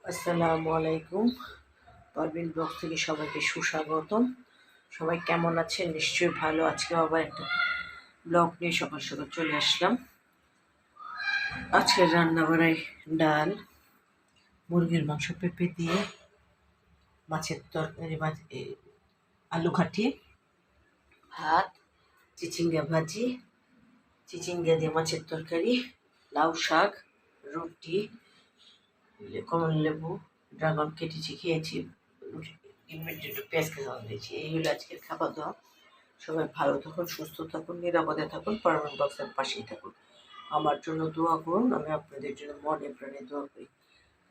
আসসালামু আলাইকুম। পারভিন ব্লগ থেকে সবাইকে সুস্বাগতম। সবাই কেমন আছেন? নিশ্চয়ই ভালো। আজকে আবার একটা ব্লগ নিয়ে সকাল সকাল চলে আসলাম। আজকে রান্না বাড়াই ডাল, মুরগির মাংস পেঁপে দিয়ে, মাছের তরকারি, আলু ঘাটি, ভাত, চিচিঙ্গা ভাজি, চিচিঙ্গা দিয়ে মাছের তরকারি, লাউ শাক, রুটি, কমলা লেবু, ড্রাগন কেটেছি, খেয়েছি। ডিমের জন্য পেঁয়াজ কেটে দিয়েছি। এই হলো আজকের খাবার দাওয়া। সবাই ভালো থাকুন, সুস্থ থাকুন, নিরাপদে থাকুন, পারমানেন্ট বক্সের পাশেই থাকুন। আমার জন্য দোয়া করুন, আমি আপনাদের জন্য মনে প্রাণে দোয়া করি।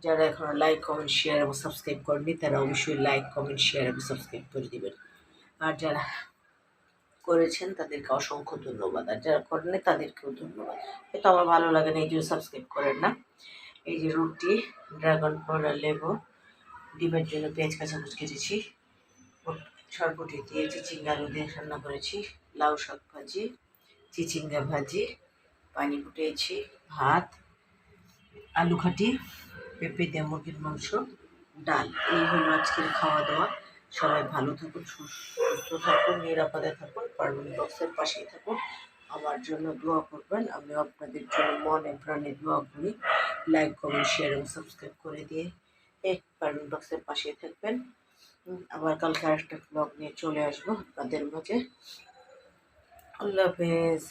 যারা এখনো লাইক কমেন্ট শেয়ার এবং সাবস্ক্রাইব করেননি তারা অবশ্যই লাইক কমেন্ট শেয়ার এবং সাবস্ক্রাইব করে দেবেন। আর যারা করেছেন তাদেরকে অসংখ্য ধন্যবাদ, আর যারা করেননি তাদেরকেও ধন্যবাদ। এটা আমার ভালো লাগে না, এই জন্য সাবস্ক্রাইব করেন না। এই যে রুটি, ড্রাগন ফল, লেবু, ডিমের জন্য পেঁয়াজ কাঁচামরিচ কেটেছি, সরবটি দিয়ে চিচিঙ্গা আলু দিয়ে রান্না করেছি, লাউ শাক ভাজি, চিচিঙ্গা ভাজি, পানি ফুটিয়েছি, ভাত, আলু ঘাটি, পেঁপে দিয়ে মুরগির মাংস, ডাল। এই হলো আজকের খাওয়া দাওয়া। সবাই ভালো থাকুন, সুস্থ থাকুন, নিরাপদে থাকুন, পারমানেন্ট বক্সের পাশেই থাকুন। আমার জন্য দোয়া করবেন, আমি আপনাদের জন্য মনে প্রাণে দোয়া করি। লাইক কমেন্ট শেয়ার এবং সাবস্ক্রাইব করে দিয়ে পারমানেন্ট বক্সের পাশেই থাকবেন। আবার কালকে আরেকটা ব্লগ নিয়ে চলে আসবো আপনাদের মাঝে। আল্লাহ হাফেজ।